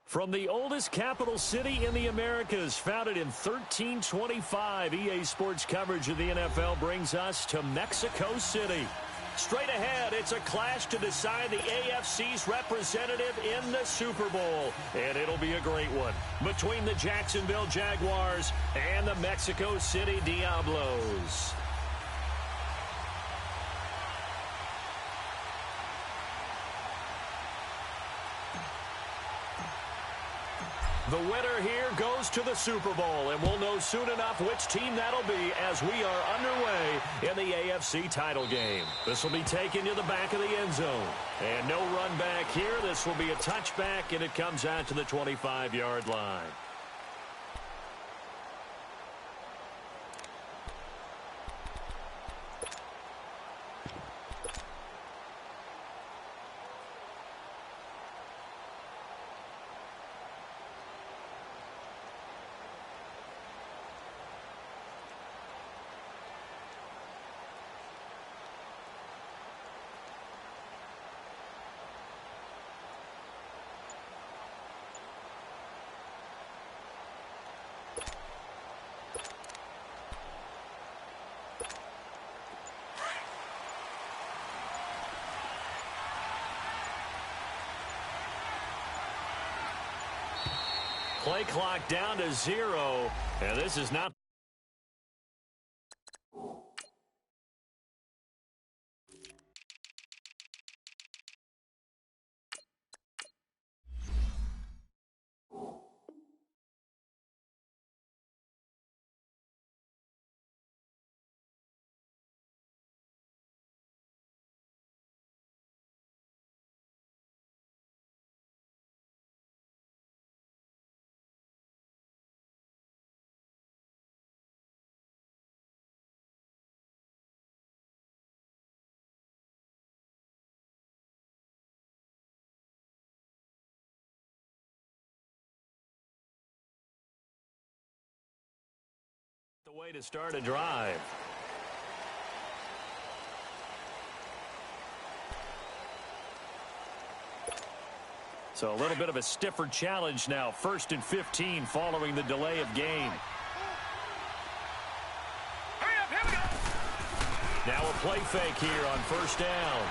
From the oldest capital city in the Americas, founded in 1325, EA Sports coverage of the NFL brings us to Mexico City. Straight ahead, it's a clash to decide the AFC's representative in the Super Bowl. And it'll be a great one between the Jacksonville Jaguars and the Mexico City Diablos. The winner here goes to the Super Bowl, and we'll know soon enough which team that'll be as we are underway in the AFC title game. This will be taken to the back of the end zone. And no run back here. This will be a touchback, and it comes out to the 25-yard line. Play clock down to 0, and this is not. The way to start a drive. So a little bit of a stiffer challenge now. 1st and 15 following the delay of game. Hurry up, here we go. Now a play fake here on 1st down.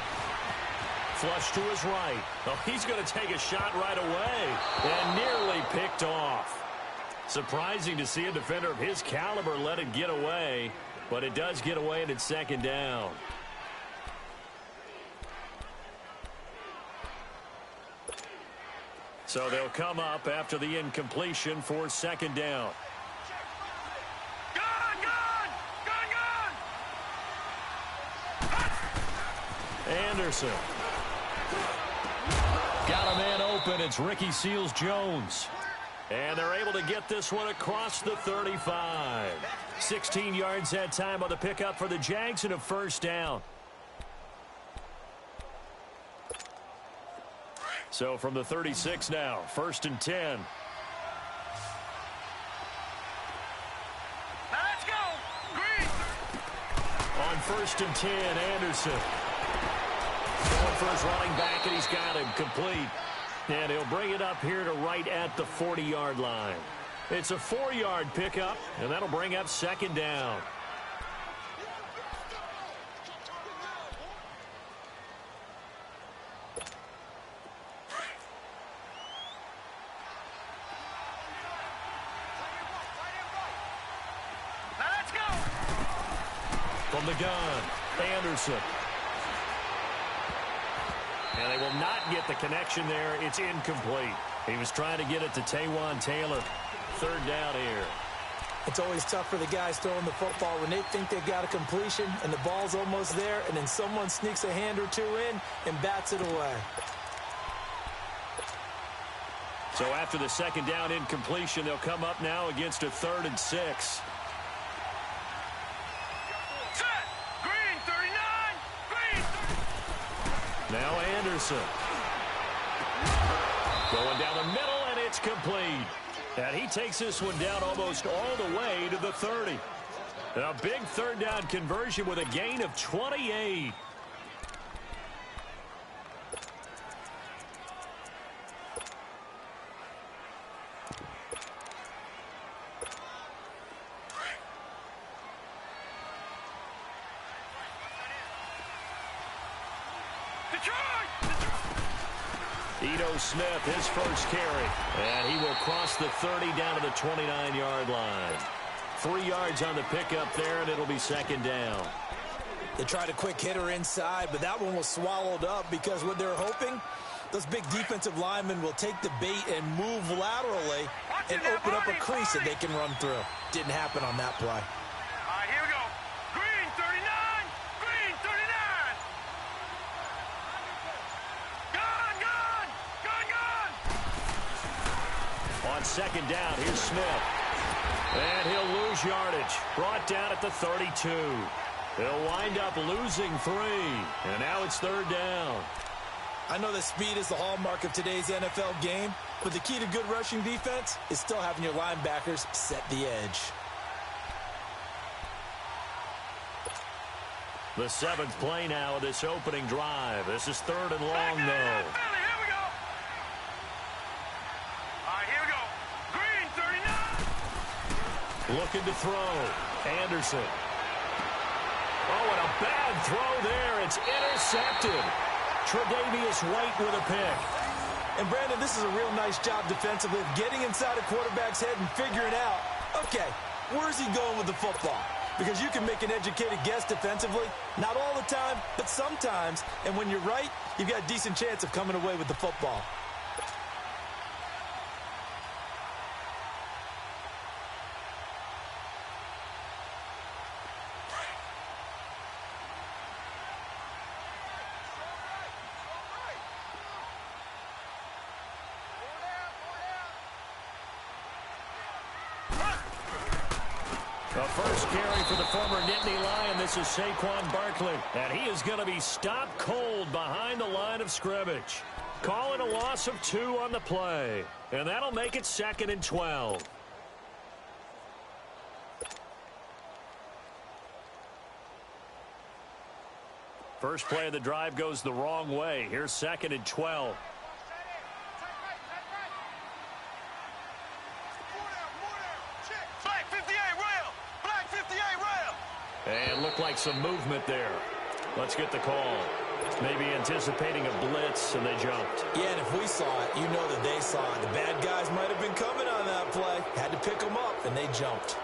Flush to his right. Oh, he's going to take a shot right away and nearly picked off. Surprising to see a defender of his caliber let it get away, but it does get away and it's 2nd down. So they'll come up after the incompletion for 2nd down. Anderson. Got a man open. It's Ricky Seals-Jones. And they're able to get this one across the 35. 16 yards that time on the pickup for the Jags and a 1st down. So from the 36 now, 1st and 10. Let's go. Green. On 1st and 10, Anderson. Going for his running back, and he's got him complete. And he'll bring it up here to right at the 40-yard line. It's a 4-yard pickup, and that'll bring up 2nd down. Let's go. From the gun, Anderson. And they will not get the connection there. It's incomplete. He was trying to get it to Taywan Taylor. 3rd down here. It's always tough for the guys throwing the football when they think they've got a completion and the ball's almost there, and then someone sneaks a hand or two in and bats it away. So after the 2nd down incompletion, they'll come up now against a 3rd and 6. Now Anderson. Going down the middle, and it's complete. And he takes this one down almost all the way to the 30. A big 3rd down conversion with a gain of 28. Ito Smith, his first carry. And he will cross the 30 down to the 29-yard line. 3 yards on the pickup there, and it'll be second down. They tried a quick hitter inside, but that one was swallowed up because what they're hoping, those big defensive linemen will take the bait and move laterally and open up a crease that they can run through. Didn't happen on that play. All right, here we go. Green 39. Green 39. Gone, gone. Gone, gone. On second down, here's Smith. And he'll lose yardage. Brought down at the 32. They'll wind up losing 3. And now it's third down. I know that speed is the hallmark of today's NFL game, but the key to good rushing defense is still having your linebackers set the edge. The 7th play now of this opening drive. This is third and long, though. Here we go. All right, here we go. Green 39. Looking to throw. Anderson. Oh, and a bad throw there. It's intercepted. Tre'Davious White with a pick. And, Brandon, this is a real nice job defensively of getting inside a quarterback's head and figuring out, okay, where's he going with the football? Because you can make an educated guess defensively. Not all the time, but sometimes. And when you're right, you've got a decent chance of coming away with the football. The first carry for the former Nittany Lion. This is Saquon Barkley. And he is going to be stopped cold behind the line of scrimmage. Calling a loss of 2 on the play. And that'll make it 2nd and 12. First play of the drive goes the wrong way. Here's 2nd and 12. And looked like some movement there. Let's get the call. Maybe anticipating a blitz, and they jumped. Yeah, and if we saw it, you know that they saw it. The bad guys might have been coming on that play. Had to pick them up, and they jumped.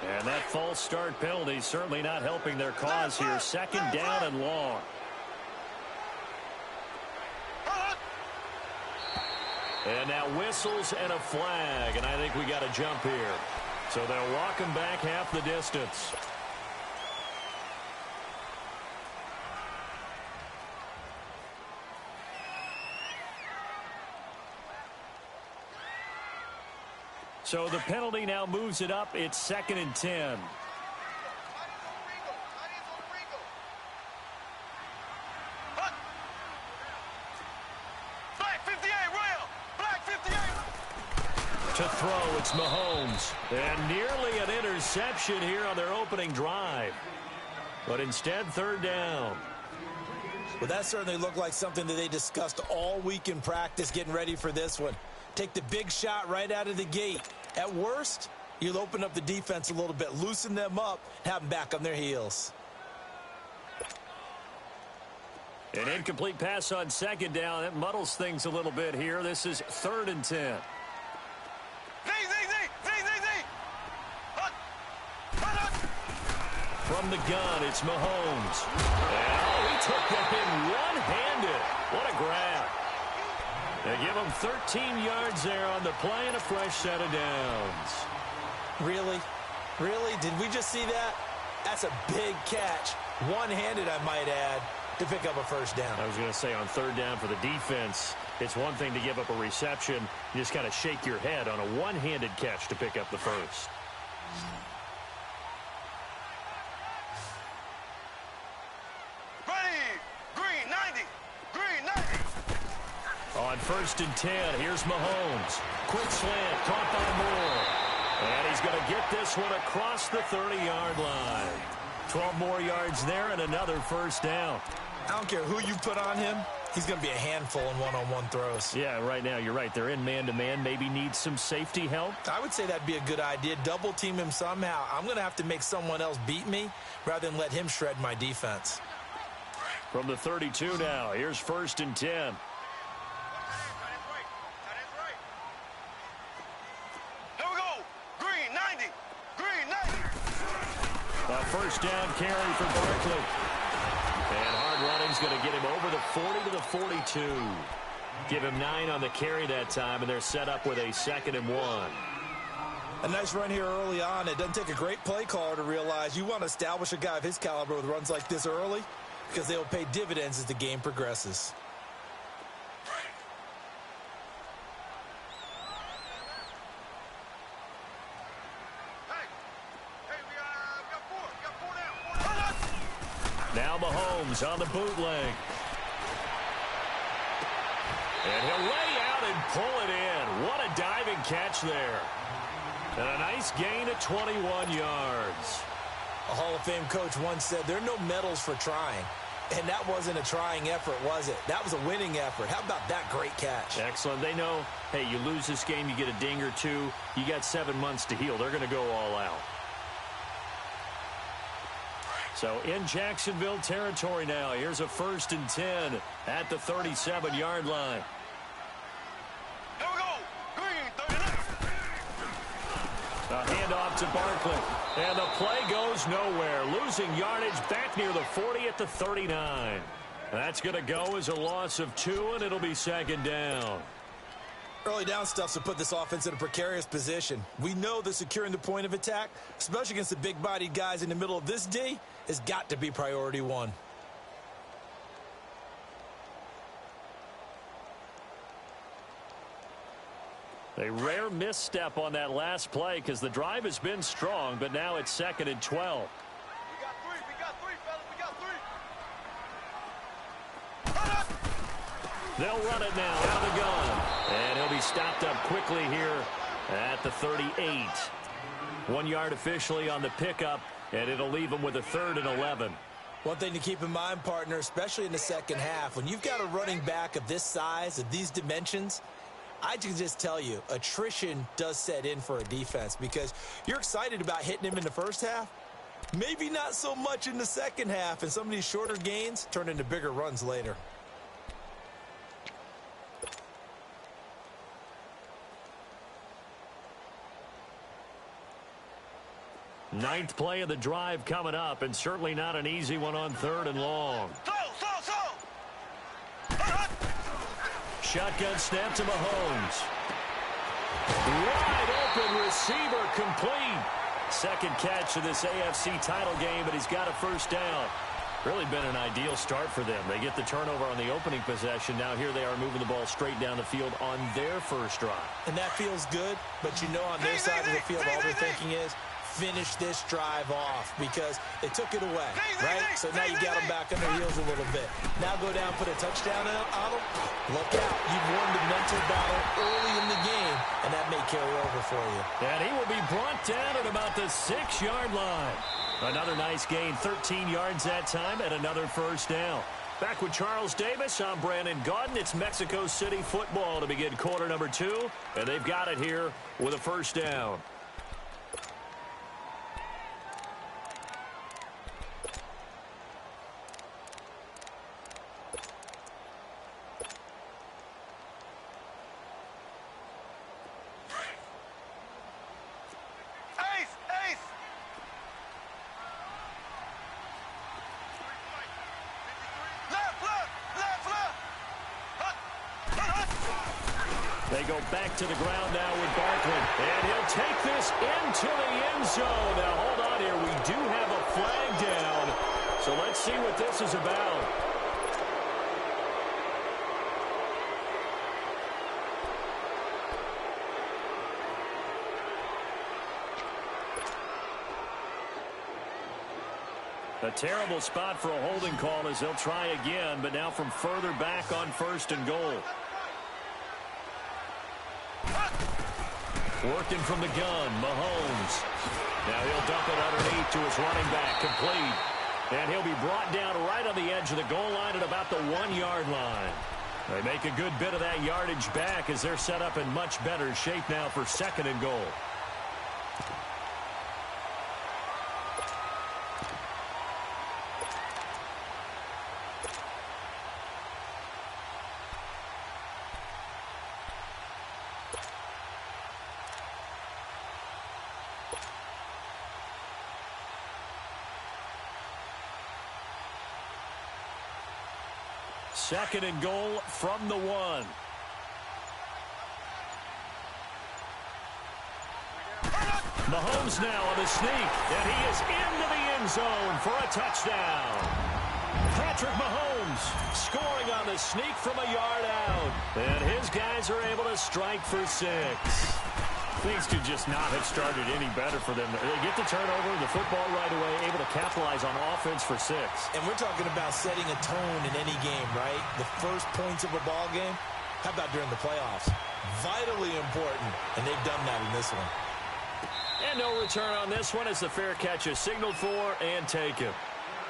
And that false start penalty certainly not helping their cause here. 2nd down and long. And now whistles and a flag, and I think we got a jump here. So they'll walk him back half the distance. So the penalty now moves it up. It's 2nd and 10. To throw, it's Mahomes. And nearly an interception here on their opening drive. But instead, 3rd down. Well, that certainly looked like something that they discussed all week in practice getting ready for this one. Take the big shot right out of the gate. At worst, you'll open up the defense a little bit, loosen them up, have them back on their heels. An incomplete pass on 2nd down. That muddles things a little bit here. This is 3rd and 10. From the gun, it's Mahomes. And, he took that in one-handed. What a grab. They give him 13 yards there on the play and a fresh set of downs. Really? Really? Did we just see that? That's a big catch. One-handed, I might add, to pick up a 1st down. I was going to say on 3rd down for the defense, it's one thing to give up a reception. You just kind of shake your head on a one-handed catch to pick up the 1st. On 1st and 10, here's Mahomes. Quick slant, caught by Moore. And he's going to get this one across the 30-yard line. 12 more yards there and another 1st down. I don't care who you put on him. He's going to be a handful in one-on-one throws. Yeah, right now you're right. They're in man-to-man. Maybe need some safety help. I would say that'd be a good idea. Double team him somehow. I'm going to have to make someone else beat me rather than let him shred my defense. From the 32 now, here's 1st and 10. Here we go. Green 90. Green 90. A first down carry for Barkley. And hard running's going to get him over the 40 to the 42. Give him 9 on the carry that time, and they're set up with a 2nd and 1. A nice run here early on. It doesn't take a great play caller to realize you want to establish a guy of his caliber with runs like this early because they will pay dividends as the game progresses. Now Mahomes on the bootleg. And he'll lay out and pull it in. What a diving catch there. And a nice gain of 21 yards. A Hall of Fame coach once said, there are no medals for trying. And that wasn't a trying effort, was it? That was a winning effort. How about that great catch? Excellent. They know, hey, you lose this game, you get a ding or two. You got 7 months to heal. They're going to go all out. So in Jacksonville territory now. Here's a 1st and 10 at the 37-yard line. Here we go. Green 39. A handoff to Barkley. And the play goes nowhere. Losing yardage back near the 40 at the 39. That's going to go as a loss of 2, and it'll be 2nd down. Early down stuff to put this offense in a precarious position. We know that securing the point of attack, especially against the big-bodied guys in the middle of this D, has got to be priority 1. A rare misstep on that last play because the drive has been strong, but now it's 2nd and 12. We got 3. We got 3, fellas. We got 3. They'll run it now out of the gun. And he'll be stopped up quickly here at the 38. 1 yard officially on the pickup, and it'll leave him with a 3rd and 11. One thing to keep in mind, partner, especially in the second half, when you've got a running back of this size, of these dimensions, I can just tell you, attrition does set in for a defense because you're excited about hitting him in the first half. Maybe not so much in the second half, and some of these shorter gains turn into bigger runs later. Ninth play of the drive coming up, and certainly not an easy one on 3rd and long. Shotgun snap to Mahomes. Wide open receiver complete. Second catch of this AFC title game, but he's got a first down. Really been an ideal start for them. They get the turnover on the opening possession. Now here they are moving the ball straight down the field on their first drive. And that feels good, but you know on their side of the field all they're thinking is, finish this drive off because they took it away, right? So now you got them back on their heels a little bit. Now go down, put a touchdown on them. Look out. You've won the mental battle early in the game, and that may carry over for you. And he will be brought down at about the 6-yard line. Another nice gain, 13 yards that time, and another first down. Back with Charles Davis, I'm Brandon Gaudin. It's Mexico City football to begin quarter number 2, and they've got it here with a first down. They go back to the ground now with Barkley. And he'll take this into the end zone. Now, hold on here. We do have a flag down. So let's see what this is about. A terrible spot for a holding call as they'll try again, but now from further back on 1st and goal. Working from the gun, Mahomes. Now he'll dump it underneath to his running back, complete. And he'll be brought down right on the edge of the goal line at about the 1-yard line. They make a good bit of that yardage back as they're set up in much better shape now for 2nd and goal. Second and goal from the 1. Mahomes now on the sneak, and he is into the end zone for a touchdown. Patrick Mahomes scoring on the sneak from a yard out. And his guys are able to strike for 6. Things could just not have started any better for them. They get the turnover, the football right away, able to capitalize on offense for 6. And we're talking about setting a tone in any game, right? The first points of a ball game. How about during the playoffs? Vitally important, and they've done that in this one. And no return on this one as the fair catch is signaled for and taken.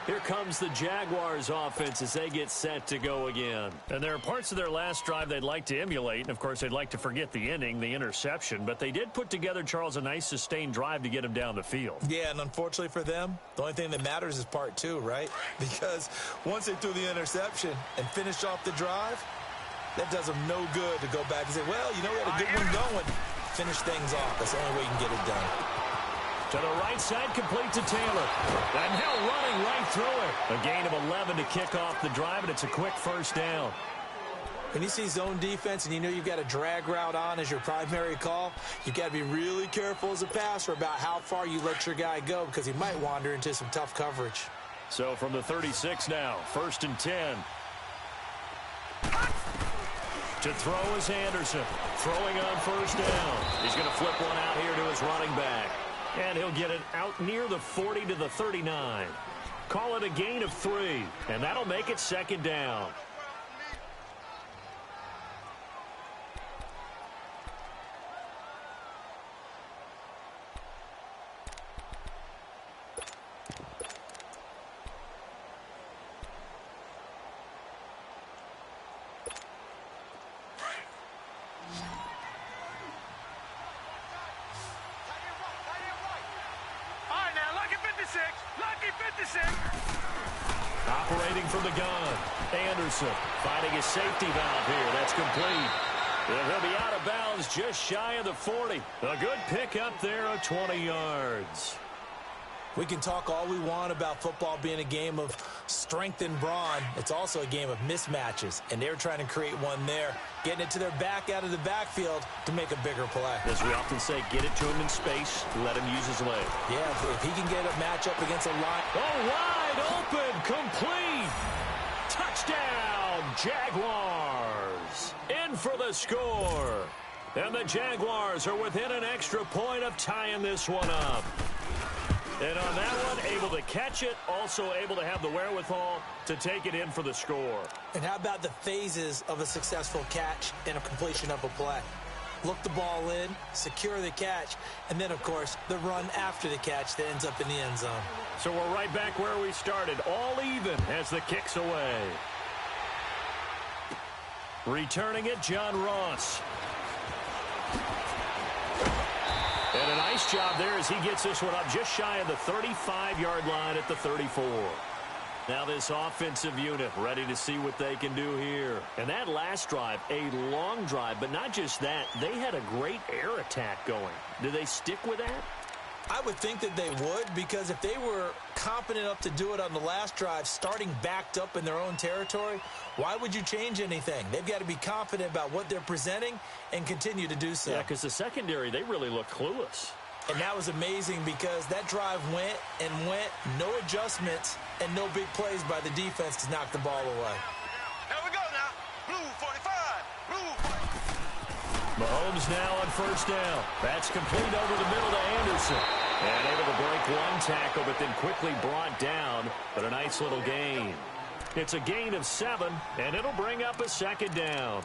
Here comes the Jaguars offense as they get set to go again. And there are parts of their last drive they'd like to emulate. And, of course, they'd like to forget the inning, the interception. But they did put together, Charles, a nice sustained drive to get him down the field. Yeah, and unfortunately for them, the only thing that matters is part 2, right? Because once they threw the interception and finished off the drive, that does them no good to go back and say, well, you know, we had a good one going. Finish things off. That's the only way you can get it done. To the right side, complete to Taylor. And Hill running right through it. A gain of 11 to kick off the drive, and it's a quick first down. When you see zone defense and you know you've got a drag route on as your primary call, you've got to be really careful as a passer about how far you let your guy go because he might wander into some tough coverage. So from the 36 now, 1st and 10. To throw is Anderson. Throwing on first down. He's going to flip one out here to his running back. And he'll get it out near the 40 to the 39. Call it a gain of 3. And that'll make it 2nd down. Lucky 56. Operating from the gun. Anderson finding his safety valve here. That's complete. And he'll be out of bounds just shy of the 40. A good pickup there of 20 yards. We can talk all we want about football being a game of strength and brawn. It's also a game of mismatches, and they're trying to create one there, getting it to their back out of the backfield to make a bigger play. As we often say, get it to him in space, let him use his leg. Yeah, if he can get a matchup against a line. Oh, wide open, complete. Touchdown, Jaguars. In for the score. And the Jaguars are within an extra point of tying this one up. And on that one, able to catch it, also able to have the wherewithal to take it in for the score. And how about the phases of a successful catch and a completion of a play? Look the ball in, secure the catch, and then, of course, the run after the catch that ends up in the end zone. So we're right back where we started, all even as the kick's away. Returning it, John Ross. And a nice job there as he gets this one up just shy of the 35-yard line at the 34. Now this offensive unit ready to see what they can do here. And that last drive, a long drive, but not just that. They had a great air attack going. Do they stick with that? I would think that they would, because if they were competent enough to do it on the last drive, starting backed up in their own territory, why would you change anything? They've got to be confident about what they're presenting and continue to do so. Yeah, because the secondary, they really look clueless. And that was amazing because that drive went and went, no adjustments, and no big plays by the defense to knock the ball away. Here we go now. Blue 45. Blue 45. Mahomes now on first down. That's complete over the middle to Anderson. And able to break one tackle, but then quickly brought down. But a nice little gain. It's a gain of 7, and it'll bring up a 2nd down.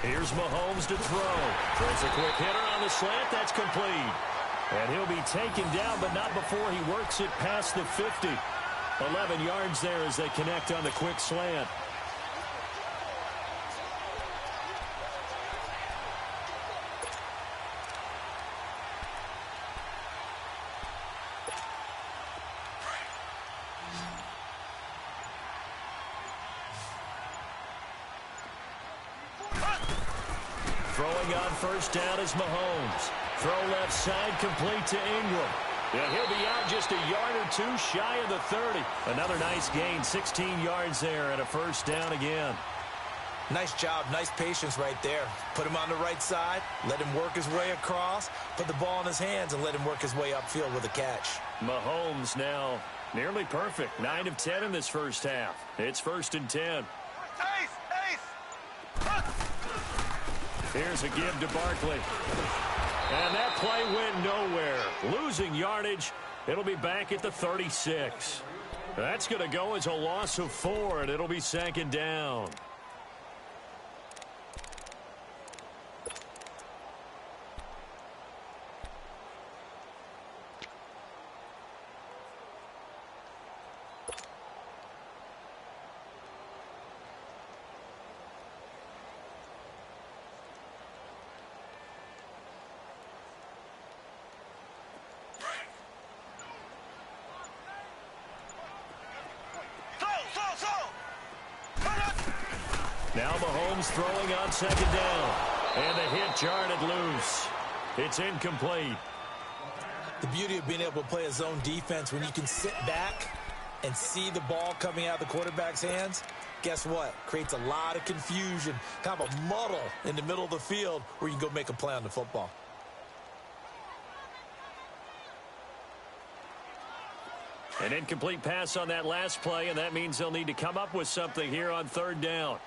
Here's Mahomes to throw. Throws a quick hitter on the slant. That's complete. And he'll be taken down, but not before he works it past the 50. 11 yards there as they connect on the quick slant. Throwing on first down is Mahomes. Throw left side complete to Ingram. And he'll be out just a yard or two shy of the 30. Another nice gain, 16 yards there and a first down again. Nice job, nice patience right there. Put him on the right side, let him work his way across, put the ball in his hands, and let him work his way upfield with a catch. Mahomes now nearly perfect. 9 of 10 in this first half. It's 1st and 10. Here's a give to Barkley. And that play went nowhere. Losing yardage. It'll be back at the 36. That's going to go as a loss of 4, and it'll be 2nd down. Now Mahomes throwing on 2nd down. And the hit jarred loose. It's incomplete. The beauty of being able to play a zone defense when you can sit back and see the ball coming out of the quarterback's hands, guess what? Creates a lot of confusion, kind of a muddle in the middle of the field where you can go make a play on the football. An incomplete pass on that last play, and that means they'll need to come up with something here on 3rd down.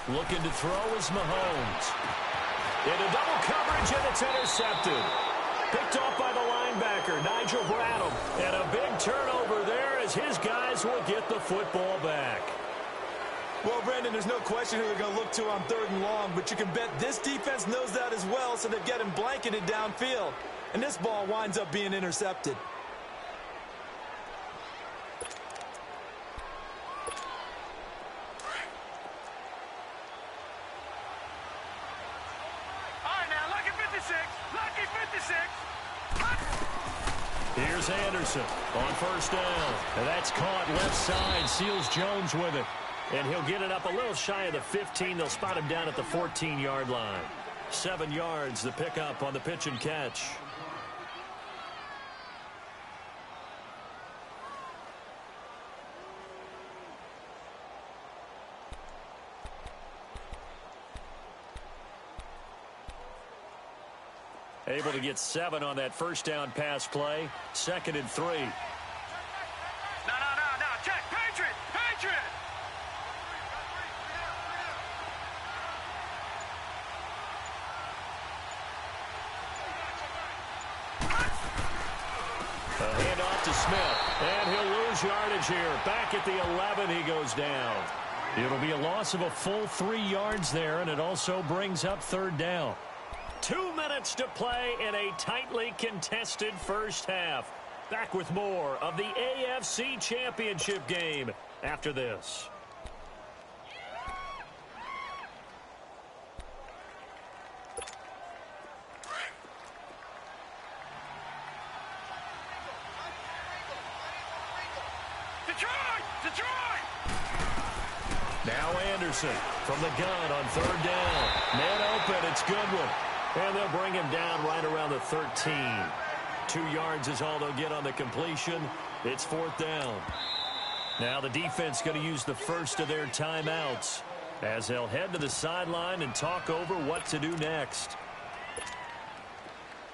Looking to throw is Mahomes. Into double coverage, and it's intercepted. Picked off by the linebacker, Nigel Bradham. And a big turnover there as his guys will get the football back. Well, Brandon, there's no question who they're going to look to on 3rd and long, but you can bet this defense knows that as well, so they've got him blanketed downfield. And this ball winds up being intercepted. Here's Anderson on 1st down. And that's caught left side. Seals Jones with it. And he'll get it up a little shy of the 15. They'll spot him down at the 14-yard line. 7 yards, the pickup on the pitch and catch. Able to get 7 on that first down pass play. 2nd and 3. No. Check. Patriot. A handoff to Smith. And he'll lose yardage here. Back at the 11, he goes down. It'll be a loss of a full 3 yards there, and it also brings up 3rd down. 2 minutes to play in a tightly contested first half. Back with more of the AFC Championship game after this. Detroit! Now Anderson from the gun on 3rd down. Man open, it's Goodwin. And they'll bring him down right around the 13. 2 yards is all they'll get on the completion. It's 4th down. Now the defense going to use the first of their timeouts as they'll head to the sideline and talk over what to do next.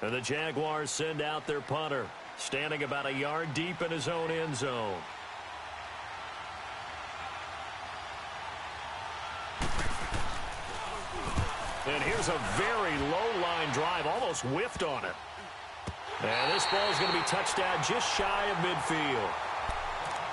And the Jaguars send out their punter, standing about a yard deep in his own end zone. And here's a very low-line drive, almost whiffed on it. And this ball is going to be touched down just shy of midfield.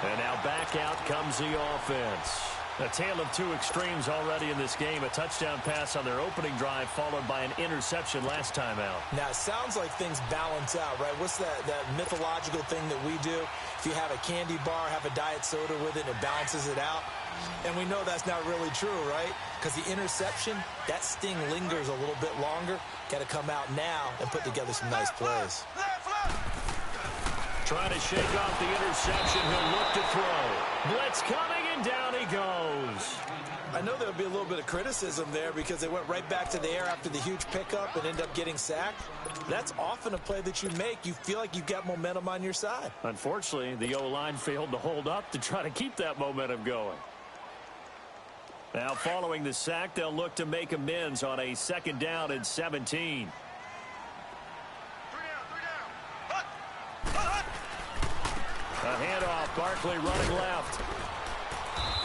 And now back out comes the offense. A tale of two extremes already in this game. A touchdown pass on their opening drive followed by an interception last time out. Now, it sounds like things balance out, right? What's that mythological thing that we do? If you have a candy bar, have a diet soda with it, and it balances it out. And we know that's not really true, right? Because the interception, that sting lingers a little bit longer. Got to come out now and put together some nice plays. Trying to shake off the interception. He'll look to throw. Blitz coming, and down he goes. I know there'll be a little bit of criticism there because they went right back to the air after the huge pickup and ended up getting sacked. That's often a play that you make. You feel like you've got momentum on your side. Unfortunately, the O-line failed to hold up to try to keep that momentum going. Now, following the sack, they'll look to make amends on a 2nd down and 17. A handoff, Barkley running left.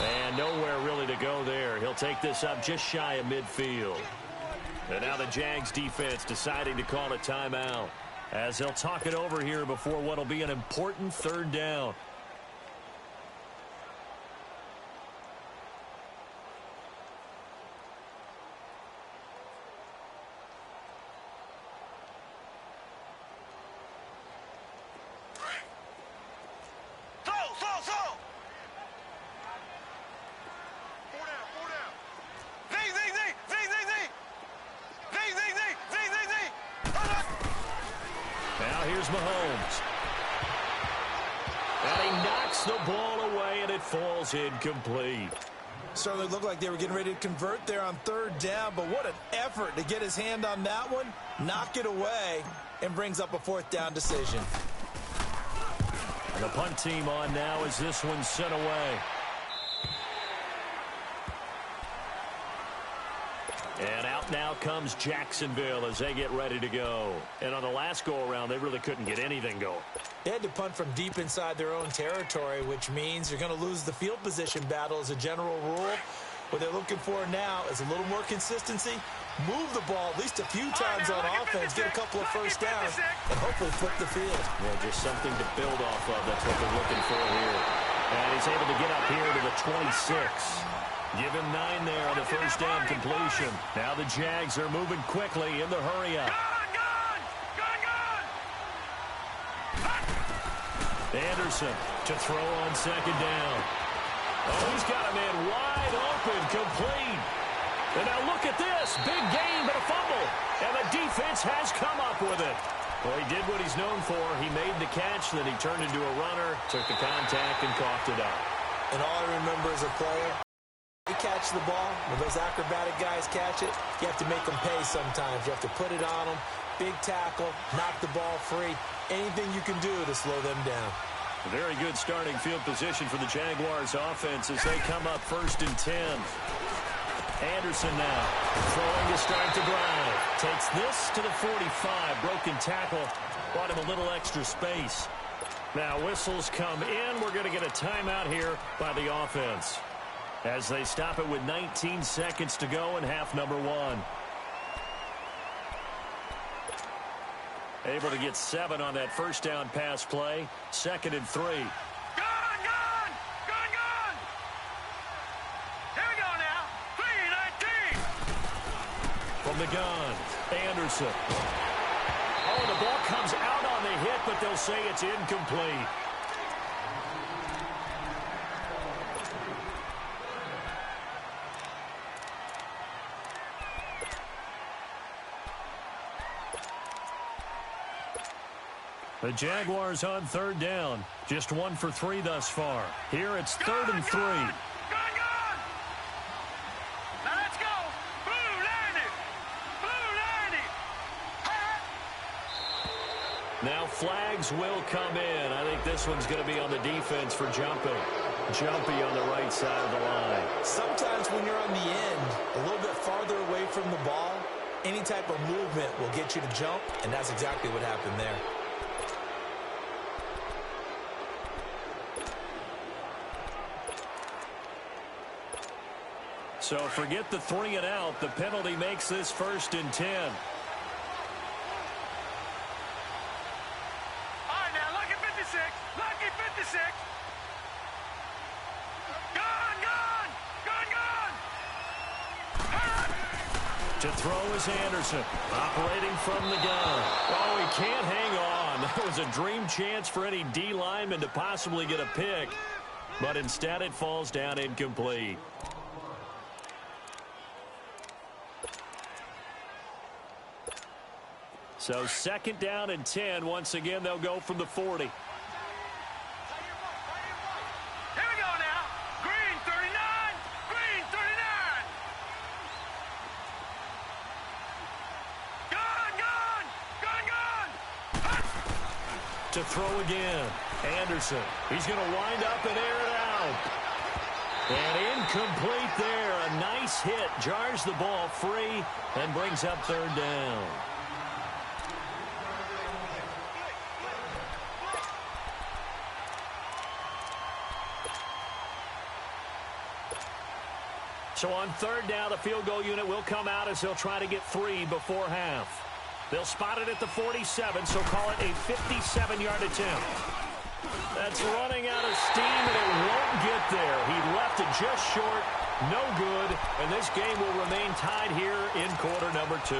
And nowhere really to go there. He'll take this up just shy of midfield. And now the Jags defense deciding to call a timeout as they'll talk it over here before what will be an important 3rd down. Here's Mahomes. And he knocks the ball away, and it falls incomplete. Certainly looked like they were getting ready to convert there on 3rd down, but what an effort to get his hand on that one, knock it away, and brings up a 4th down decision. And the punt team on now as this one's sent away. And out now comes Jacksonville as they get ready to go. And on the last go-around, they really couldn't get anything going. They had to punt from deep inside their own territory, which means you're going to lose the field position battle as a general rule. What they're looking for now is a little more consistency, move the ball at least a few times on offense, get a couple of first downs, and hopefully flip the field. Yeah, just something to build off of. That's what they're looking for here. And he's able to get up here to the 26. Give him 9 there on the first down completion. Now the Jags are moving quickly in the hurry-up. Anderson to throw on 2nd down. Oh, he's got him in wide open, complete. And now look at this. Big gain, but a fumble. And the defense has come up with it. Well, he did what he's known for. He made the catch, then he turned into a runner, took the contact, and coughed it up. And all I remember as a player, you catch the ball, when those acrobatic guys catch it, you have to make them pay sometimes. You have to put it on them, big tackle, knock the ball free, anything you can do to slow them down. A very good starting field position for the Jaguars offense as they come up 1st and 10. Anderson now throwing to start the drive. Takes this to the 45. Broken tackle. Brought him a little extra space. Now whistles come in. We're going to get a timeout here by the offense as they stop it with 19 seconds to go in half number 1. Able to get 7 on that first down pass play. 2nd and 3. Gone! Here we go now. 3-19. From the gun, Anderson. Oh, the ball comes out on the hit, but they'll say it's incomplete. The Jaguars on 3rd down. Just 1 for 3 thus far. Here it's 3rd and 3. Gone! Now let's go. Blue 90. Now flags will come in. I think this one's going to be on the defense for jumping. Jumpy on the right side of the line. Sometimes when you're on the end, a little bit farther away from the ball, any type of movement will get you to jump, and that's exactly what happened there. So forget the 3 and out. The penalty makes this 1st and 10. All right, now, lucky 56. Lucky 56. To throw is Anderson, operating from the gun. Oh, he can't hang on. That was a dream chance for any D lineman to possibly get a pick, but instead it falls down incomplete. So 2nd down and 10. Once again, they'll go from the 40. To throw again. Anderson. He's going to wind up and air it out. And incomplete there. A nice hit. Jars the ball free and brings up 3rd down. So on 3rd down, the field goal unit will come out as they'll try to get 3 before half. They'll spot it at the 47, so call it a 57-yard attempt. That's running out of steam, and it won't get there. He left it just short, no good, and this game will remain tied here in quarter number 2.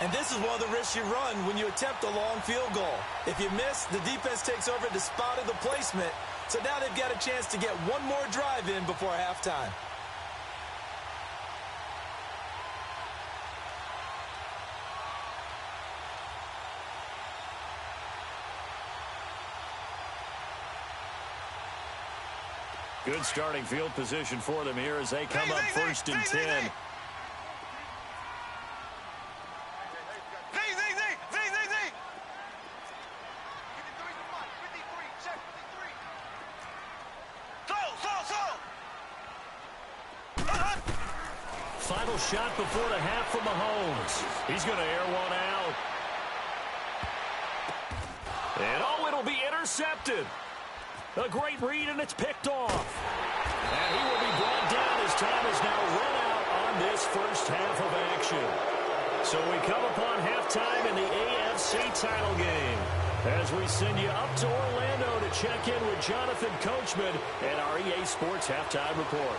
And this is one of the risks you run when you attempt a long field goal. If you miss, the defense takes over the spot of the placement, so now they've got a chance to get one more drive in before halftime. Good starting field position for them here as they come up 1st and 10. Final shot before the half from Mahomes. He's going to air one out. And oh, it'll be intercepted. A great read, and it's picked off. And he will be brought down as time is now run out on this first half of action. So we come upon halftime in the AFC title game as we send you up to Orlando to check in with Jonathan Coachman and our EA Sports Halftime Report.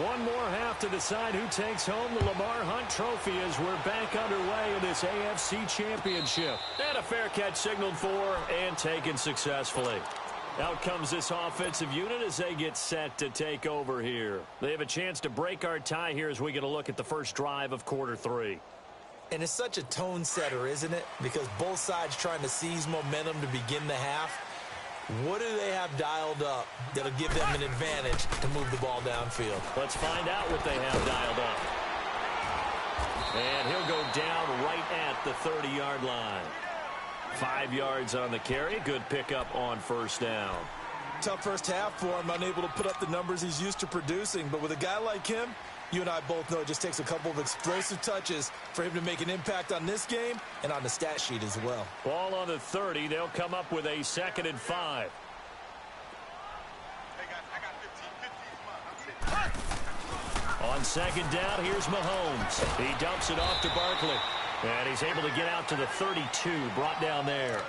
One more half to decide who takes home the Lamar Hunt Trophy as we're back underway in this AFC Championship. And a fair catch signaled for and taken successfully. Out comes this offensive unit as they get set to take over here. They have a chance to break our tie here as we get a look at the first drive of quarter 3. And it's such a tone setter, isn't it? Because both sides trying to seize momentum to begin the half. What do they have dialed up that'll give them an advantage to move the ball downfield? Let's find out what they have dialed up. And he'll go down right at the 30-yard line. 5 yards on the carry. Good pickup on 1st down. Tough first half for him, unable to put up the numbers he's used to producing. But with a guy like him, you and I both know it just takes a couple of explosive touches for him to make an impact on this game and on the stat sheet as well. Ball on the 30. They'll come up with a 2nd and 5. On 2nd down, here's Mahomes. He dumps it off to Barkley. And he's able to get out to the 32, brought down there.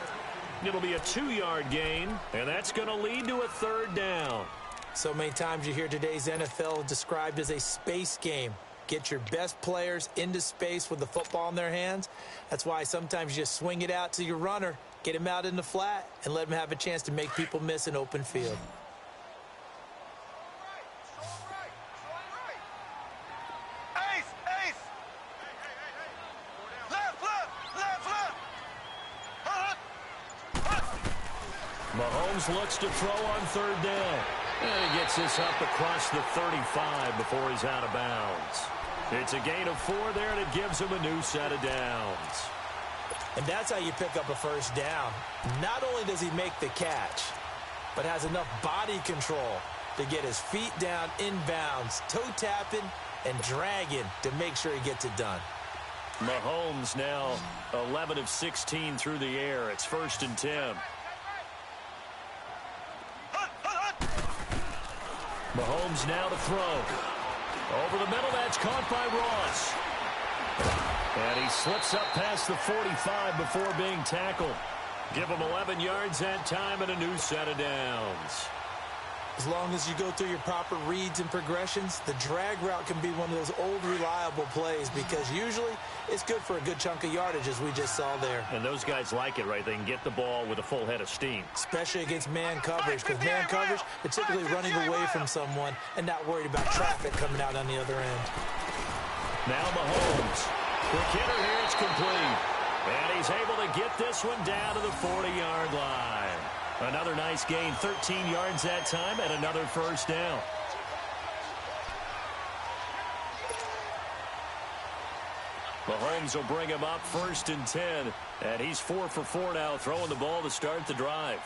It'll be a 2-yard gain, and that's going to lead to a 3rd down. So many times you hear today's NFL described as a space game. Get your best players into space with the football in their hands. That's why sometimes you just swing it out to your runner, get him out in the flat, and let him have a chance to make people miss an open field. Mahomes looks to throw on 3rd down. And he gets this up across the 35 before he's out of bounds. It's a gain of 4 there, and it gives him a new set of downs. And that's how you pick up a 1st down. Not only does he make the catch, but has enough body control to get his feet down inbounds, toe tapping and dragging to make sure he gets it done. Mahomes now 11 of 16 through the air. It's 1st and 10. Mahomes now to throw. Over the middle, that's caught by Ross. And he slips up past the 45 before being tackled. Give him 11 yards that time and a new set of downs. As long as you go through your proper reads and progressions, the drag route can be one of those old reliable plays because usually it's good for a good chunk of yardage, as we just saw there. And those guys like it, right? They can get the ball with a full head of steam. Especially against man coverage, because man coverage, they're typically running away from someone and not worried about traffic coming out on the other end. Now Mahomes. Quick hitter here, it's complete. And he's able to get this one down to the 40-yard line. Another nice gain, 13 yards that time, and another first down. Mahomes will bring him up 1st and 10, and he's 4 for 4 now, throwing the ball to start the drive.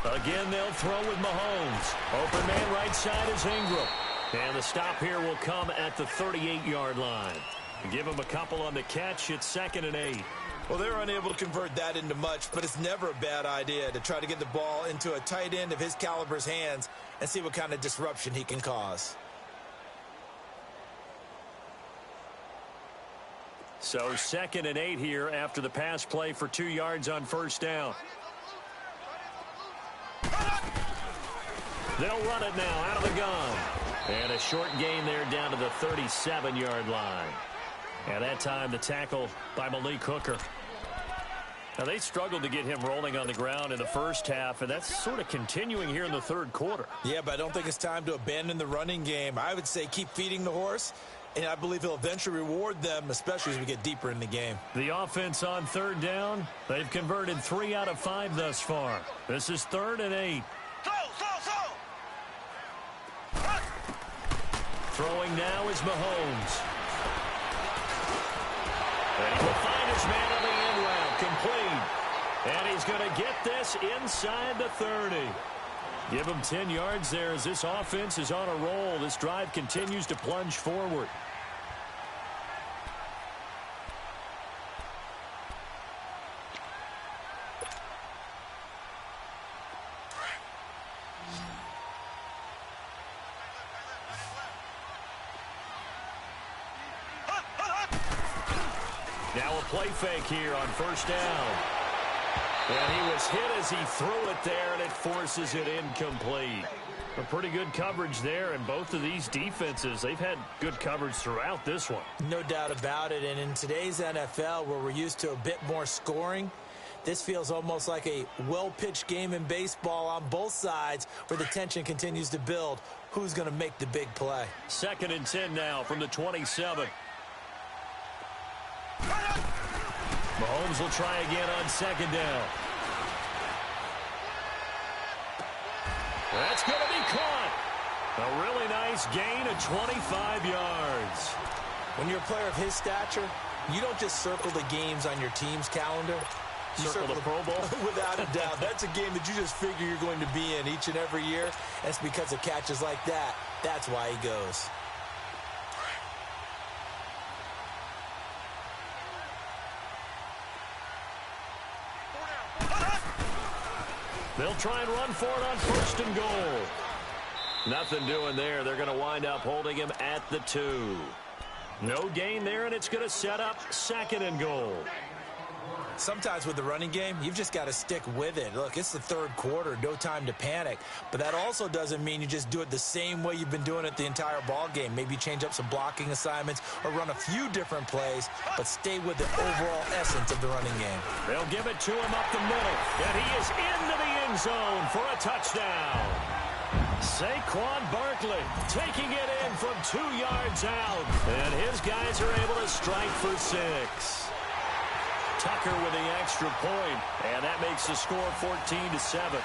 Again, they'll throw with Mahomes. Open man right side is Ingram. And the stop here will come at the 38-yard line. Give him a couple on the catch. It's 2nd and 8. Well, they're unable to convert that into much, but it's never a bad idea to try to get the ball into a tight end of his caliber's hands and see what kind of disruption he can cause. So 2nd and 8 here after the pass play for 2 yards on first down. They'll run it now out of the gun. And a short gain there down to the 37-yard line. And that time the tackle by Malik Hooker. Now they struggled to get him rolling on the ground in the first half, and that's sort of continuing here in the third quarter. Yeah, but I don't think it's time to abandon the running game. I would say keep feeding the horse, and I believe he'll eventually reward them, especially as we get deeper in the game. The offense on 3rd down, they've converted 3 out of 5 thus far. This is 3rd and 8. Throwing now is Mahomes. And he will find his man on the end route, complete. And he's going to get this inside the 30. Give him 10 yards there as this offense is on a roll. This drive continues to plunge forward. Now a play fake here on first down. And he was hit as he threw it there, and it forces it incomplete. A pretty good coverage there, and both of these defenses, they've had good coverage throughout this one. No doubt about it, and in today's NFL, where we're used to a bit more scoring, this feels almost like a well-pitched game in baseball on both sides where the tension continues to build. Who's going to make the big play? 2nd and 10 now from the 27. Mahomes will try again on 2nd down. That's going to be caught. A really nice gain of 25 yards. When you're a player of his stature, you don't just circle the games on your team's calendar. You circle the Pro Bowl? Without a doubt. That's a game that you just figure you're going to be in each and every year. And it's because of catches like that. That's why he goes. They'll try and run for it on 1st and goal. Nothing doing there. They're going to wind up holding him at the 2. No gain there, and it's going to set up 2nd and goal. Sometimes with the running game, you've just got to stick with it. Look, it's the 3rd quarter, no time to panic. But that also doesn't mean you just do it the same way you've been doing it the entire ball game. Maybe change up some blocking assignments or run a few different plays, but stay with the overall essence of the running game. They'll give it to him up the middle, and he is into the end zone for a touchdown. Saquon Barkley taking it in from 2 yards out, and his guys are able to strike for 6. Tucker with the extra point, and that makes the score 14-7.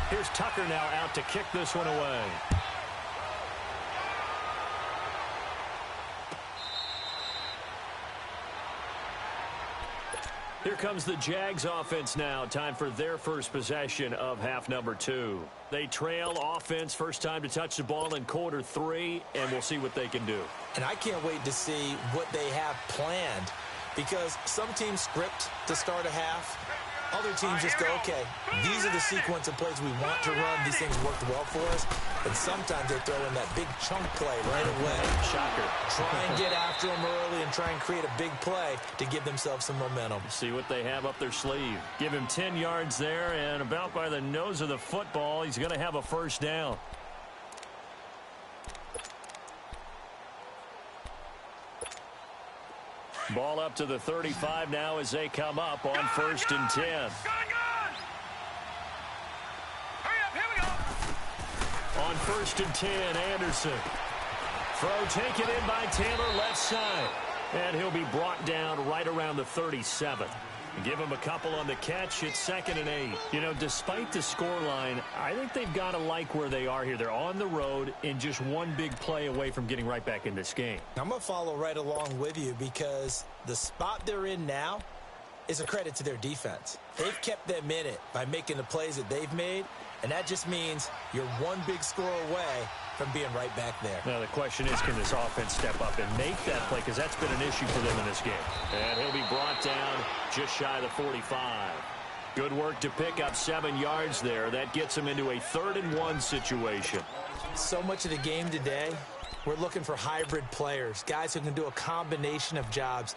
Here's Tucker now out to kick this one away. Here comes the Jags offense now. Time for their first possession of half number 2. They trail offense, first time to touch the ball in quarter 3, and we'll see what they can do. And I can't wait to see what they have planned, because some teams script to start a half. Other teams just go, okay, these are the sequence of plays we want to run. These things worked well for us. And sometimes they throw in that big chunk play right away. Shocker. Try and get after them early and try and create a big play to give themselves some momentum. See what they have up their sleeve. Give him 10 yards there, and about by the nose of the football, he's going to have a first down. Ball up to the 35 now as they come up on 1st and 10. Hurry up, here we go. On 1st and 10, Anderson. Throw taken in by Taylor, left side. And he'll be brought down right around the 37. Give him a couple on the catch. It's 2nd and 8. You know, despite the scoreline, I think they've got to like where they are here. They're on the road and just one big play away from getting right back in this game. I'm going to follow right along with you because the spot they're in now is a credit to their defense. They've kept them in it by making the plays that they've made, and that just means you're one big score away from being right back there. Now, the question is, can this offense step up and make that play? Because that's been an issue for them in this game. And he'll be brought down just shy of the 45. Good work to pick up 7 yards there. That gets him into a 3rd and 1 situation. So much of the game today, we're looking for hybrid players, guys who can do a combination of jobs.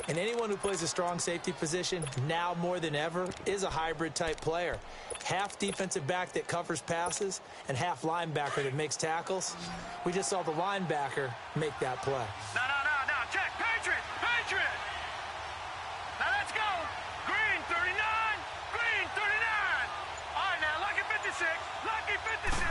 And anyone who plays a strong safety position, now more than ever, is a hybrid-type player. Half defensive back that covers passes and half linebacker that makes tackles. We just saw the linebacker make that play. No, check. Patriot. Now let's go. Green 39. Green 39. All right, now, lucky 56. Lucky 56.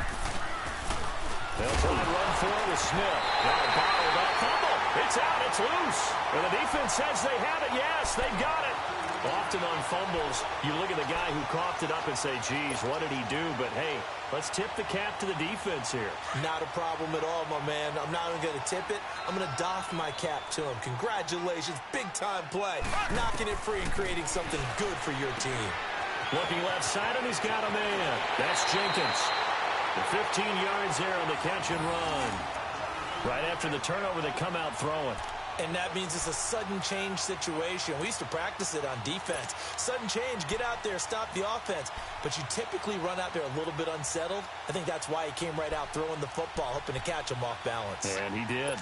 They'll try and run for it with Smith. Now bottled up. Fumble. It's out. It's loose. And the defense says they have it. Yes, they've got it. Often on fumbles, you look at the guy who coughed it up and say, geez, what did he do? But, hey, let's tip the cap to the defense here. Not a problem at all, my man. I'm not even going to tip it. I'm going to doff my cap to him. Congratulations. Big-time play. Knocking it free and creating something good for your team. Looking left side, and he's got a man. That's Jenkins. The 15 yards there on the catch and run. Right after the turnover, they come out throwing. And that means it's a sudden change situation. We used to practice it on defense. Sudden change, get out there, stop the offense. But you typically run out there a little bit unsettled. I think that's why he came right out throwing the football, hoping to catch him off balance. And he did.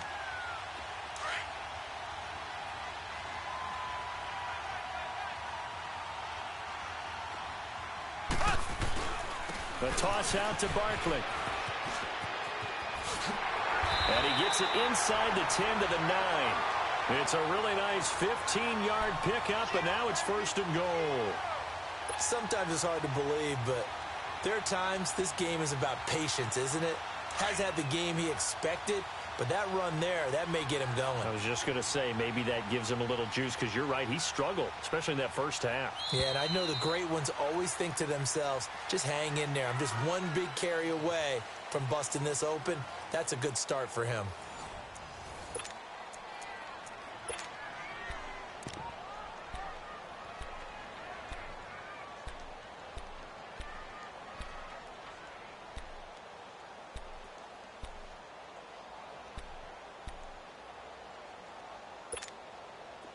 The toss out to Barkley. And he gets it inside the 10 to the 9. It's a really nice 15-yard pickup, and now it's 1st and goal. Sometimes it's hard to believe, but there are times this game is about patience, isn't it? Has had the game he expected, but that run there, that may get him going. I was just going to say, maybe that gives him a little juice, because you're right, he struggled, especially in that first half. Yeah, and I know the great ones always think to themselves, just hang in there. I'm just one big carry away from busting this open. That's a good start for him.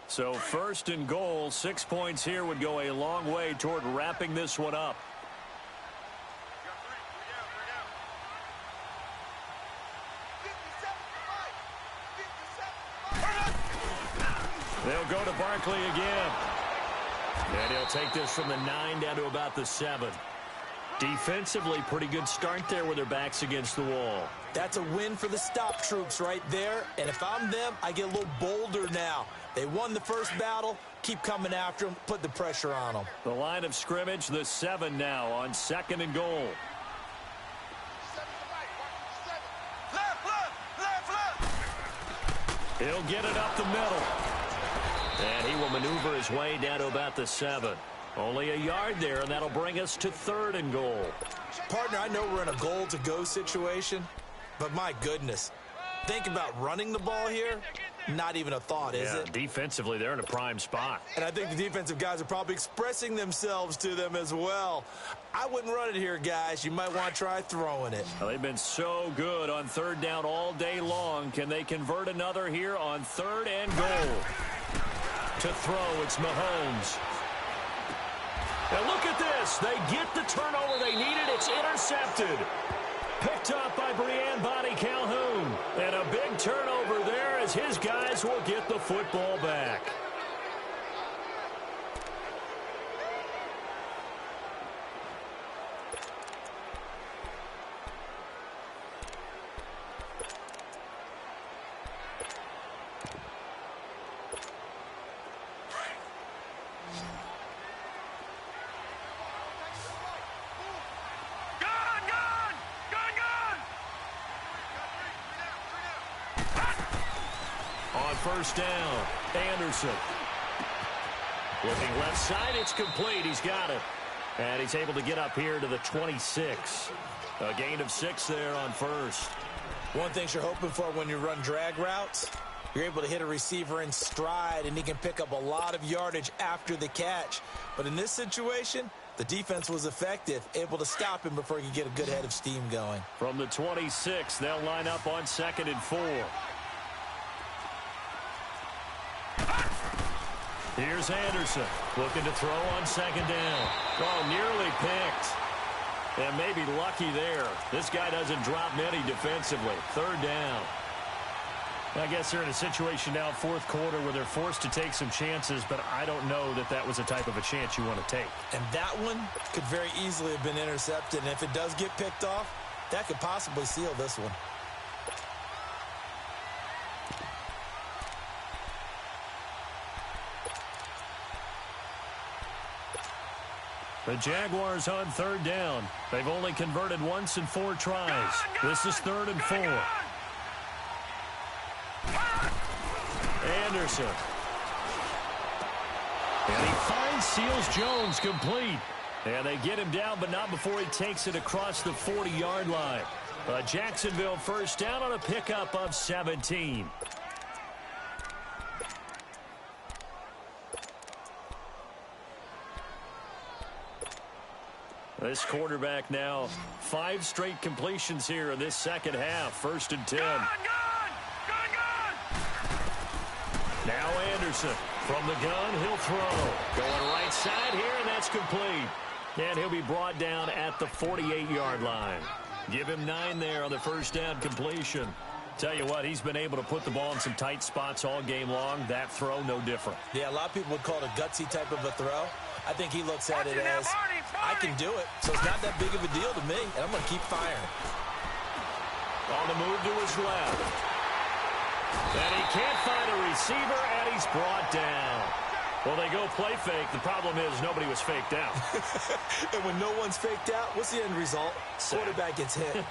So 1st and goal, 6 points here would go a long way toward wrapping this one up. They'll go to Barkley again. And he'll take this from the 9 down to about the 7. Defensively, pretty good start there with their backs against the wall. That's a win for the stop troops right there. And if I'm them, I get a little bolder now. They won the first battle. Keep coming after them. Put the pressure on them. The line of scrimmage, the 7 now on 2nd and goal. He'll get it up the middle. And he will maneuver his way down to about the 7. Only a yard there, and that'll bring us to 3rd and goal. Partner, I know we're in a goal-to-go situation, but my goodness. Think about running the ball here. Not even a thought, is it? Defensively, they're in a prime spot. And I think the defensive guys are probably expressing themselves to them as well. I wouldn't run it here, guys. You might want to try throwing it. Well, they've been so good on 3rd down all day long. Can they convert another here on 3rd and goal? To throw, it's Mahomes. And look at this. They get the turnover they needed. It's intercepted. Picked up by Brianne Bonnie Calhoun. And a big turnover there as his guys will get the football back. First down, Anderson. Looking left side, it's complete. He's got it. And he's able to get up here to the 26. A gain of 6 there on first. One thing you're hoping for when you run drag routes, you're able to hit a receiver in stride, and he can pick up a lot of yardage after the catch. But in this situation, the defense was effective, able to stop him before he could get a good head of steam going. From the 26, they'll line up on 2nd and 4. Here's Anderson looking to throw on 2nd down. Oh, nearly picked. And maybe lucky there. This guy doesn't drop many defensively. 3rd down. I guess they're in a situation now, 4th quarter, where they're forced to take some chances, but I don't know that that was the type of a chance you want to take. And that one could very easily have been intercepted. And if it does get picked off, that could possibly seal this one. The Jaguars on 3rd down. They've only converted once in 4 tries. This is 3rd and 4. Anderson. And he finds Seals Jones complete. And they get him down, but not before he takes it across the 40-yard line. A Jacksonville first down on a pickup of 17. This quarterback now 5 straight completions here in this second half. 1st and 10. Now Anderson from the gun. He'll throw. Going right side here, and that's complete. And he'll be brought down at the 48-yard line. Give him 9 there on the first down completion. Tell you what, he's been able to put the ball in some tight spots all game long. That throw, no different. Yeah, a lot of people would call it a gutsy type of a throw. I think he looks at it as, I can do it, so it's not that big of a deal to me, and I'm going to keep firing. On the move to his left. And he can't find a receiver, and he's brought down. Well, they go play fake. The problem is nobody was faked out. And when no one's faked out, what's the end result? Quarterback gets hit.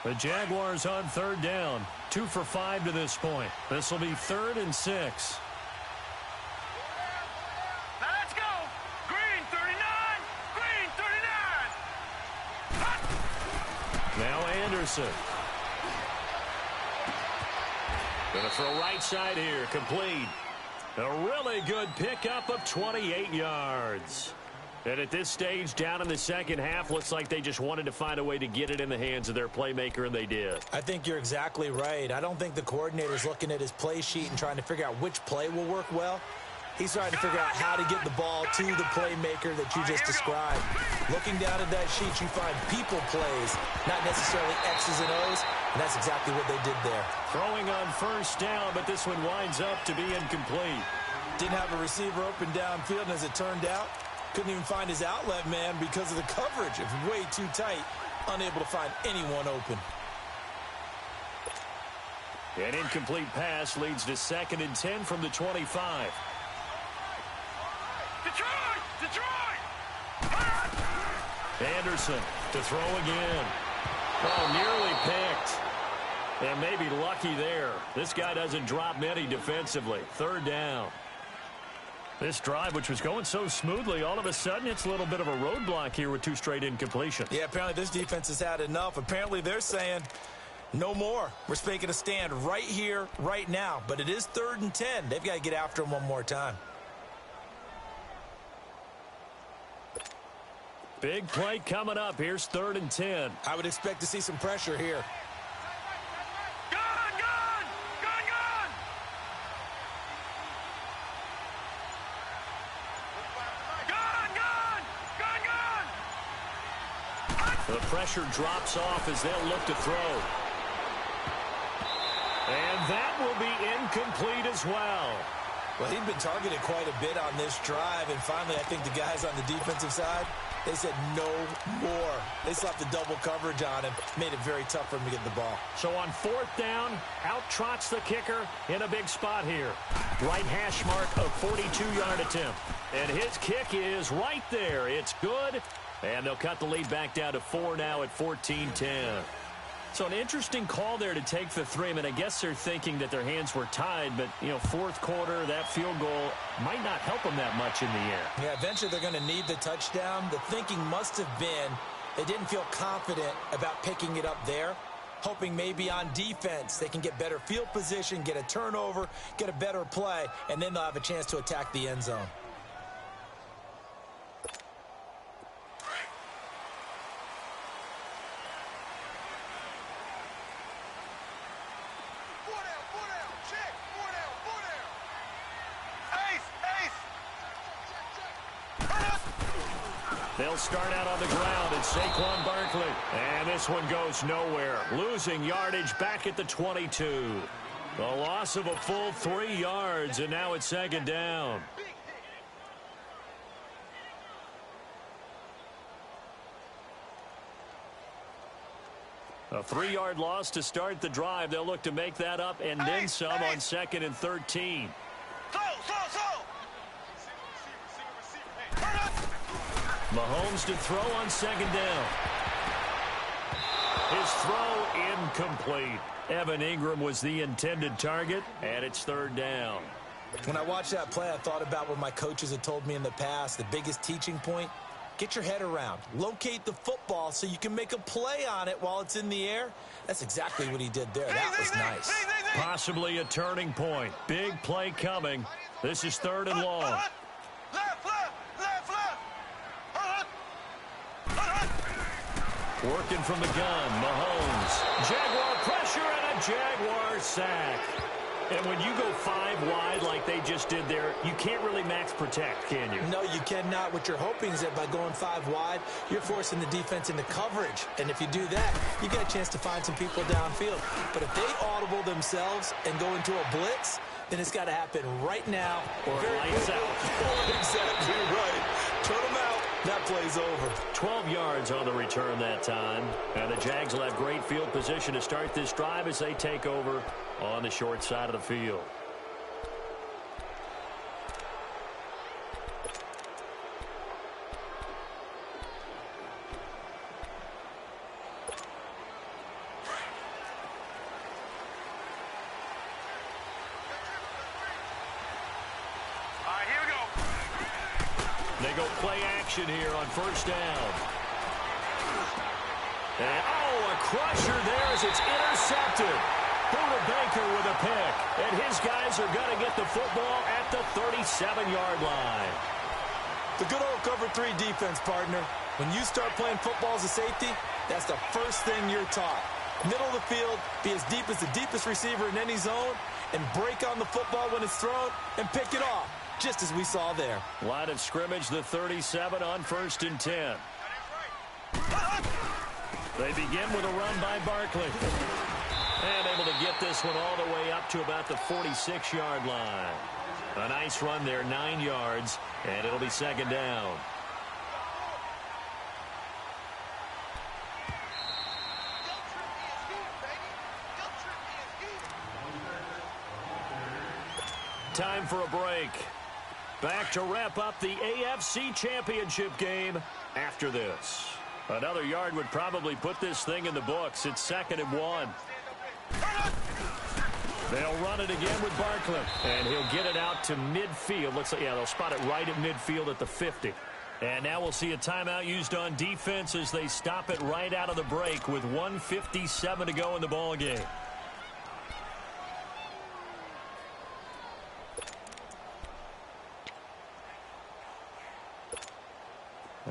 The Jaguars on 3rd down. 2 for 5 to this point. This will be 3rd and 6. Now let's go. Green 39. Green 39. Now Anderson. Going to throw right side here. Complete. A really good pickup of 28 yards. And at this stage, down in the second half, looks like they just wanted to find a way to get it in the hands of their playmaker, and they did. I think you're exactly right. I don't think the coordinator's looking at his play sheet and trying to figure out which play will work well. He's trying to figure out how to get the ball to the playmaker that you just described. Looking down at that sheet, you find people plays, not necessarily X's and O's, and that's exactly what they did there. Throwing on first down, but this one winds up to be incomplete. Didn't have a receiver open downfield, and as it turned out, couldn't even find his outlet man because of the coverage. It was way too tight, unable to find anyone open. An incomplete pass leads to 2nd and 10 from the 25. Detroit! Detroit! Anderson to throw again. Oh, nearly picked. And maybe lucky there. This guy doesn't drop many defensively. 3rd down. This drive, which was going so smoothly, all of a sudden it's a little bit of a roadblock here with 2 straight incompletions. Yeah, apparently this defense has had enough. Apparently they're saying, no more. We're making a stand right here, right now. But it is 3rd and 10. They've got to get after him one more time. Big play coming up. Here's 3rd and 10. I would expect to see some pressure here. Gun! Gun! The pressure drops off as they'll look to throw. And that will be incomplete as well. Well, he'd been targeted quite a bit on this drive, and finally I think the guys on the defensive side, they said no more. They slapped the double coverage on him, made it very tough for him to get the ball. So on fourth down, out trots the kicker in a big spot here. Right hash mark, a 42-yard attempt. And his kick is right there. It's good. And they'll cut the lead back down to 4 now at 14-10. So an interesting call there to take the 3. I mean, I guess they're thinking that their hands were tied, but, you know, fourth quarter, that field goal might not help them that much in the air. Yeah, eventually they're going to need the touchdown. The thinking must have been they didn't feel confident about picking it up there, hoping maybe on defense they can get better field position, get a turnover, get a better play, and then they'll have a chance to attack the end zone. They'll start out on the ground at Saquon Barkley. And this one goes nowhere. Losing yardage back at the 22. The loss of a full 3 yards, and now it's second down. A 3-yard loss to start the drive. They'll look to make that up and then some on 2nd and 13. Mahomes to throw on 2nd down. His throw incomplete. Evan Ingram was the intended target, and it's 3rd down. When I watched that play, I thought about what my coaches had told me in the past. The biggest teaching point, get your head around. Locate the football so you can make a play on it while it's in the air. That's exactly what he did there. That was nice. Possibly a turning point. Big play coming. This is 3rd and long. Working from the gun, Mahomes. Jaguar pressure and a Jaguar sack. And when you go 5 wide like they just did there, you can't really max protect, can you? No, you cannot. What you're hoping is that by going 5 wide, you're forcing the defense into coverage. And if you do that, you get a chance to find some people downfield. But if they audible themselves and go into a blitz, then it's got to happen right now. Or lights out. Exactly right. Turn them out. That play's over. 12 yards on the return that time. And the Jags will have great field position to start this drive as they take over on the short side of the field. They go play action here on 1st down. And, a crusher there as it's intercepted. Buda Baker with a pick. And his guys are going to get the football at the 37-yard line. The good old cover 3 defense, partner. When you start playing football as a safety, that's the first thing you're taught. Middle of the field, be as deep as the deepest receiver in any zone, and break on the football when it's thrown and pick it off, just as we saw there. Line of scrimmage, the 37 on 1st and 10. They begin with a run by Barkley. And able to get this one all the way up to about the 46-yard line. A nice run there, 9 yards, and it'll be 2nd down. Time for a break. Back to wrap up the AFC Championship game after this. Another yard would probably put this thing in the books. It's 2nd and 1. They'll run it again with Barkley. And he'll get it out to midfield. Looks like, yeah, they'll spot it right at midfield at the 50. And now we'll see a timeout used on defense as they stop it right out of the break with 1:57 to go in the ball game.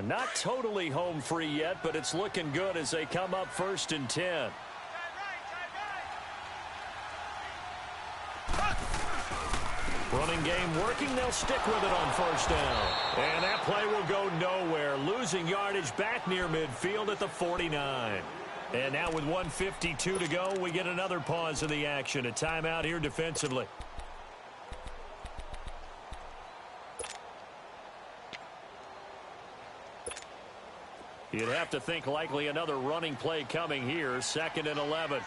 Not totally home free yet, but it's looking good as they come up 1st and 10. Running game working. They'll stick with it on first down. And that play will go nowhere. Losing yardage back near midfield at the 49. And now with 1:52 to go, we get another pause in the action. A timeout here defensively. You'd have to think likely another running play coming here. 2nd and 11.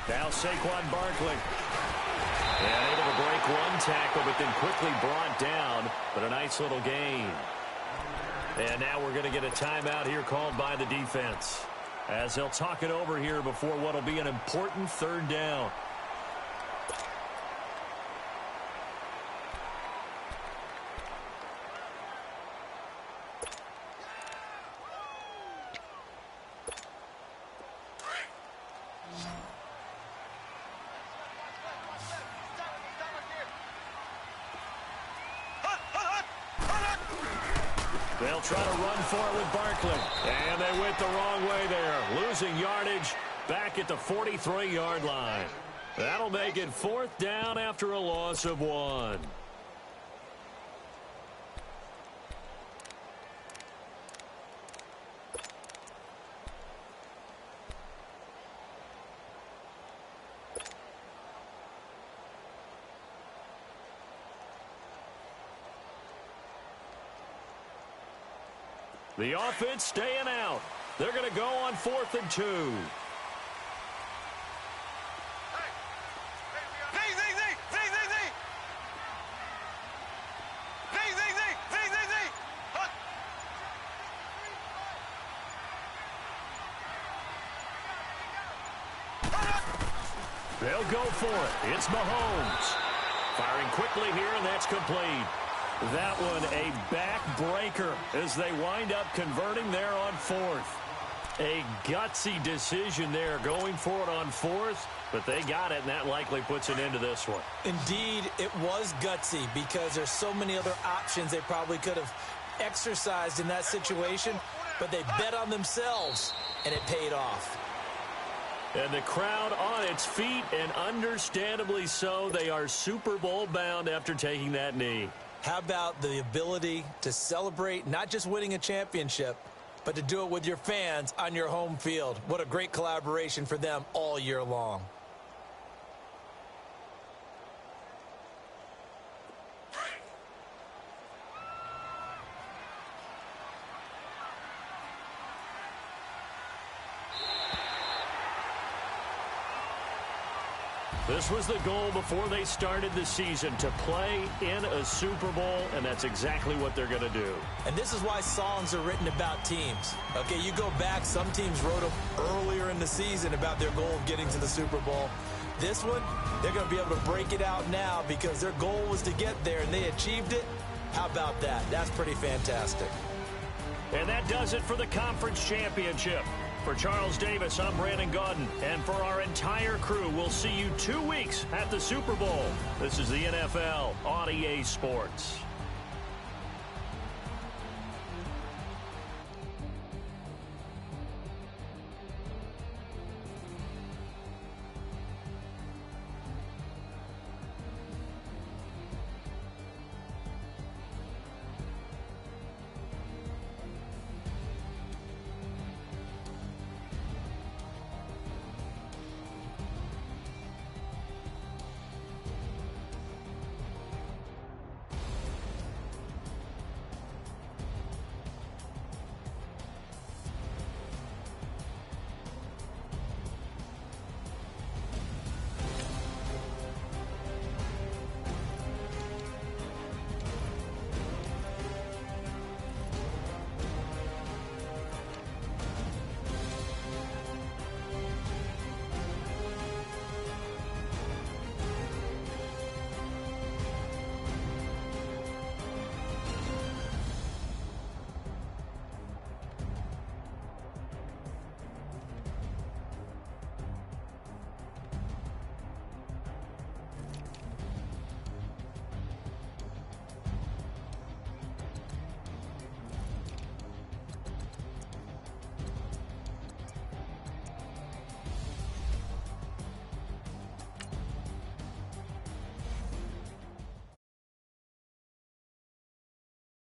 Now Saquon Barkley. And able to break one tackle, but then quickly brought down. But a nice little gain. And now we're going to get a timeout here called by the defense, as they'll talk it over here before what will be an important 3rd down. They'll try to run for it with Barkley. And they went the wrong way there. Losing yardage back at the 43-yard line. That'll make it 4th down after a loss of 1. The offense staying out. They're going to go on 4th and 2. They'll go for it. It's Mahomes. Firing quickly here, and that's complete. That one a backbreaker as they wind up converting there on 4th. A gutsy decision there, going for it on 4th, but they got it, and that likely puts an end to this one. Indeed, it was gutsy because there's so many other options they probably could have exercised in that situation, but they bet on themselves, and it paid off. And the crowd on its feet, and understandably so. They are Super Bowl bound after taking that knee. How about the ability to celebrate not just winning a championship, but to do it with your fans on your home field? What a great collaboration for them all year long. This was the goal before they started the season, to play in a Super Bowl, and that's exactly what they're going to do. And this is why songs are written about teams. Okay, you go back, some teams wrote them earlier in the season about their goal of getting to the Super Bowl. This one, they're going to be able to break it out now because their goal was to get there, and they achieved it. How about that? That's pretty fantastic. And that does it for the conference championship. For Charles Davis, I'm Brandon Gaudin. And for our entire crew, we'll see you 2 weeks at the Super Bowl. This is the NFL on EA Sports.